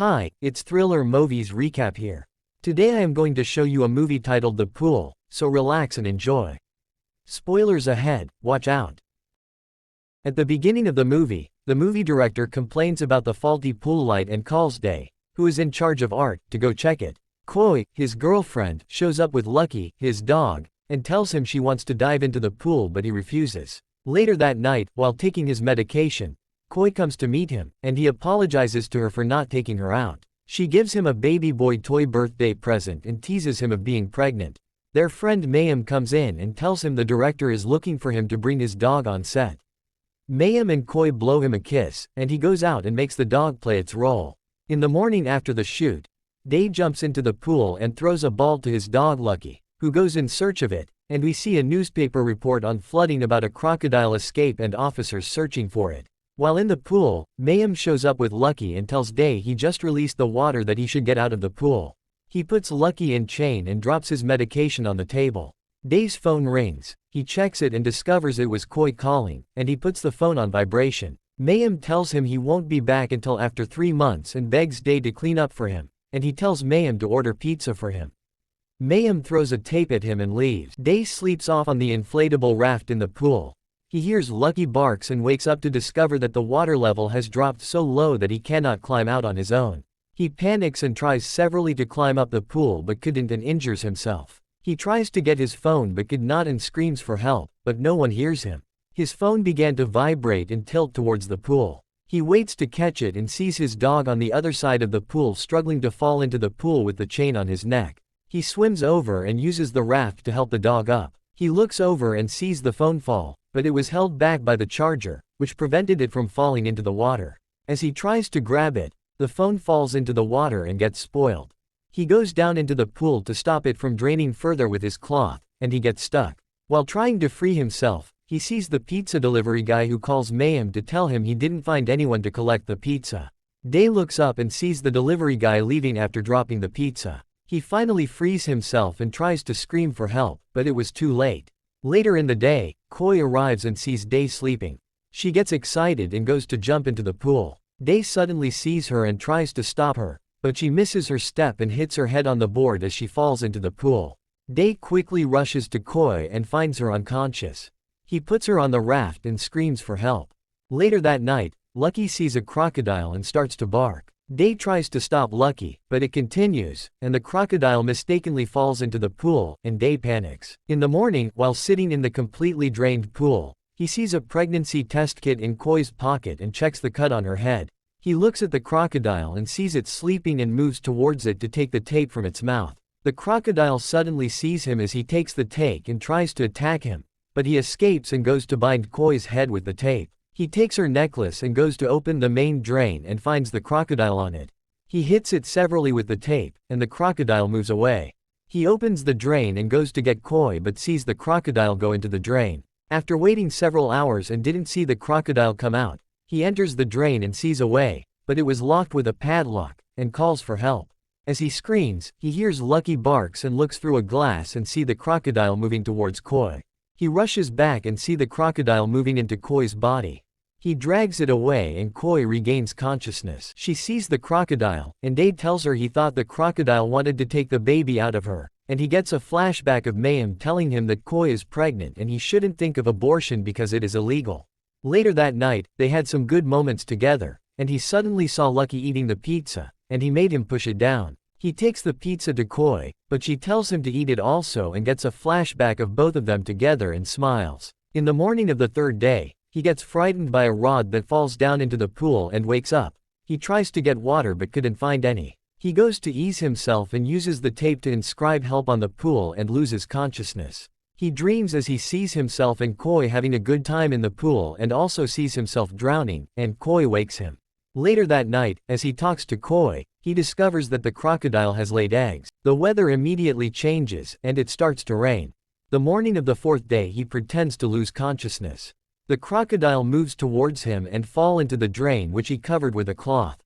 Hi, it's Thriller Movies Recap here. Today I am going to show you a movie titled The Pool, so relax and enjoy. Spoilers ahead, watch out. At the beginning of the movie director complains about the faulty pool light and calls Day, who is in charge of art, to go check it. Koi, his girlfriend, shows up with Lucky, his dog, and tells him she wants to dive into the pool but he refuses. Later that night, while taking his medication, Koi comes to meet him, and he apologizes to her for not taking her out. She gives him a baby boy toy birthday present and teases him of being pregnant. Their friend Mayim comes in and tells him the director is looking for him to bring his dog on set. Mayim and Koi blow him a kiss, and he goes out and makes the dog play its role. In the morning after the shoot, Day jumps into the pool and throws a ball to his dog Lucky, who goes in search of it, and we see a newspaper report on flooding about a crocodile escape and officers searching for it. While in the pool, Mayim shows up with Lucky and tells Day he just released the water that he should get out of the pool. He puts Lucky in chain and drops his medication on the table. Day's phone rings, he checks it and discovers it was Koi calling, and he puts the phone on vibration. Mayim tells him he won't be back until after 3 months and begs Day to clean up for him, and he tells Mayim to order pizza for him. Mayim throws a tape at him and leaves. Day sleeps off on the inflatable raft in the pool. He hears Lucky barks and wakes up to discover that the water level has dropped so low that he cannot climb out on his own. He panics and tries severally to climb up the pool but couldn't and injures himself. He tries to get his phone but could not and screams for help, but no one hears him. His phone began to vibrate and tilt towards the pool. He waits to catch it and sees his dog on the other side of the pool struggling to fall into the pool with the chain on his neck. He swims over and uses the raft to help the dog up. He looks over and sees the phone fall, but it was held back by the charger, which prevented it from falling into the water. As he tries to grab it, the phone falls into the water and gets spoiled. He goes down into the pool to stop it from draining further with his cloth, and he gets stuck. While trying to free himself, he sees the pizza delivery guy who calls Mayim to tell him he didn't find anyone to collect the pizza. Day looks up and sees the delivery guy leaving after dropping the pizza. He finally frees himself and tries to scream for help, but it was too late. Later in the day, Koi arrives and sees Day sleeping. She gets excited and goes to jump into the pool. Day suddenly sees her and tries to stop her, but she misses her step and hits her head on the board as she falls into the pool. Day quickly rushes to Koi and finds her unconscious. He puts her on the raft and screams for help. Later that night, Lucky sees a crocodile and starts to bark. Day tries to stop Lucky, but it continues, and the crocodile mistakenly falls into the pool, and Day panics. In the morning, while sitting in the completely drained pool, he sees a pregnancy test kit in Koi's pocket and checks the cut on her head. He looks at the crocodile and sees it sleeping and moves towards it to take the tape from its mouth. The crocodile suddenly sees him as he takes the tape and tries to attack him, but he escapes and goes to bind Koi's head with the tape. He takes her necklace and goes to open the main drain and finds the crocodile on it. He hits it severally with the tape, and the crocodile moves away. He opens the drain and goes to get Koi but sees the crocodile go into the drain. After waiting several hours and didn't see the crocodile come out, he enters the drain and sees a way, but it was locked with a padlock, and calls for help. As he screams, he hears Lucky barks and looks through a glass and see the crocodile moving towards Koi. He rushes back and see the crocodile moving into Koi's body. He drags it away and Koi regains consciousness. She sees the crocodile, and Day tells her he thought the crocodile wanted to take the baby out of her, and he gets a flashback of Mayim telling him that Koi is pregnant and he shouldn't think of abortion because it is illegal. Later that night, they had some good moments together, and he suddenly saw Lucky eating the pizza, and he made him push it down. He takes the pizza to Koi, but she tells him to eat it also and gets a flashback of both of them together and smiles. In the morning of the third day, he gets frightened by a rod that falls down into the pool and wakes up. He tries to get water but couldn't find any. He goes to ease himself and uses the tape to inscribe help on the pool and loses consciousness. He dreams as he sees himself and Koi having a good time in the pool and also sees himself drowning, and Koi wakes him. Later that night, as he talks to Koi, he discovers that the crocodile has laid eggs. The weather immediately changes, and it starts to rain. The morning of the fourth day he pretends to lose consciousness. The crocodile moves towards him and falls into the drain which he covered with a cloth.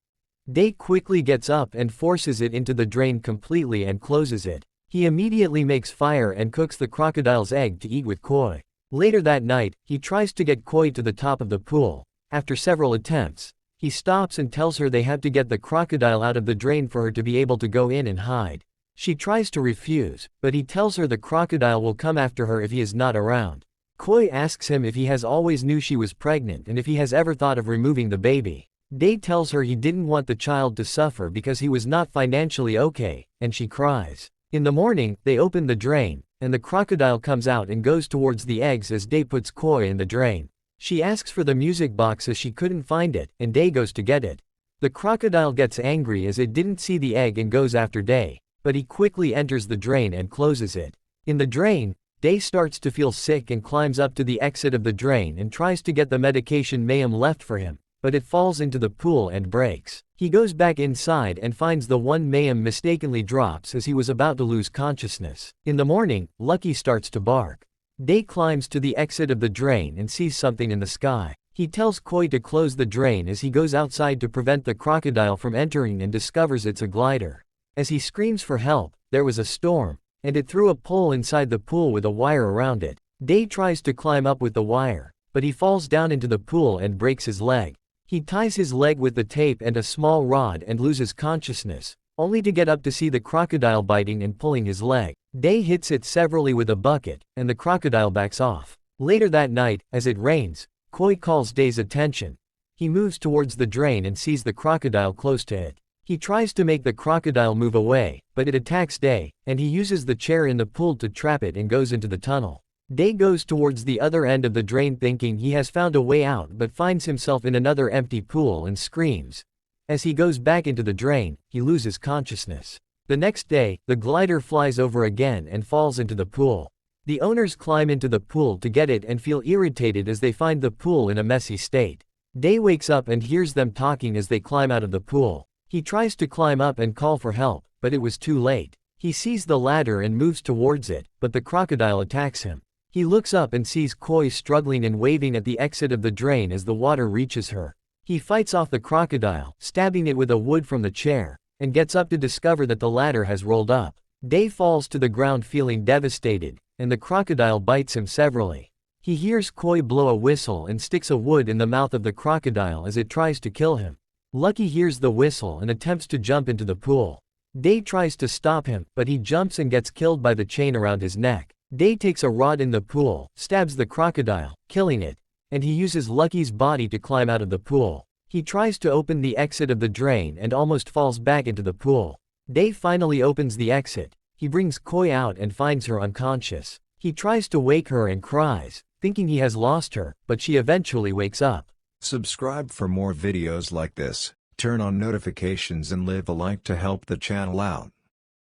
Day quickly gets up and forces it into the drain completely and closes it. He immediately makes fire and cooks the crocodile's egg to eat with Koi. Later that night, he tries to get Koi to the top of the pool. After several attempts, He stops and tells her they have to get the crocodile out of the drain for her to be able to go in and hide. She tries to refuse, but he tells her the crocodile will come after her if he is not around. Koi asks him if he has always knew she was pregnant and if he has ever thought of removing the baby. Dae tells her he didn't want the child to suffer because he was not financially okay, and she cries. In the morning, they open the drain, and the crocodile comes out and goes towards the eggs as Dae puts Koi in the drain. She asks for the music box as she couldn't find it, and Dae goes to get it. The crocodile gets angry as it didn't see the egg and goes after Dae, but he quickly enters the drain and closes it. In the drain, Dae starts to feel sick and climbs up to the exit of the drain and tries to get the medication Mayhem left for him, but it falls into the pool and breaks. He goes back inside and finds the one Mayhem mistakenly drops as he was about to lose consciousness. In the morning, Lucky starts to bark. Dae climbs to the exit of the drain and sees something in the sky. He tells Koi to close the drain as he goes outside to prevent the crocodile from entering and discovers it's a glider. As he screams for help, there was a storm, and it threw a pole inside the pool with a wire around it. Dae tries to climb up with the wire, but he falls down into the pool and breaks his leg. He ties his leg with the tape and a small rod and loses consciousness, only to get up to see the crocodile biting and pulling his leg. Dae hits it severally with a bucket, and the crocodile backs off. Later that night, as it rains, Koi calls Dae's attention. He moves towards the drain and sees the crocodile close to it. He tries to make the crocodile move away, but it attacks Dae, and he uses the chair in the pool to trap it and goes into the tunnel. Dae goes towards the other end of the drain thinking he has found a way out but finds himself in another empty pool and screams. As he goes back into the drain, he loses consciousness. The next day, the glider flies over again and falls into the pool. The owners climb into the pool to get it and feel irritated as they find the pool in a messy state. Dae wakes up and hears them talking as they climb out of the pool. He tries to climb up and call for help, but it was too late. He sees the ladder and moves towards it, but the crocodile attacks him. He looks up and sees Koi struggling and waving at the exit of the drain as the water reaches her. He fights off the crocodile, stabbing it with a wood from the chair, and gets up to discover that the ladder has rolled up. Dae falls to the ground feeling devastated, and the crocodile bites him severally. He hears Koi blow a whistle and sticks a wood in the mouth of the crocodile as it tries to kill him. Lucky hears the whistle and attempts to jump into the pool. Dae tries to stop him, but he jumps and gets killed by the chain around his neck. Dae takes a rod in the pool, stabs the crocodile, killing it, and he uses Lucky's body to climb out of the pool. He tries to open the exit of the drain and almost falls back into the pool. Dae finally opens the exit. He brings Koi out and finds her unconscious. He tries to wake her and cries, thinking he has lost her, but she eventually wakes up. Subscribe for more videos like this, turn on notifications and leave a like to help the channel out.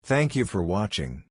Thank you for watching.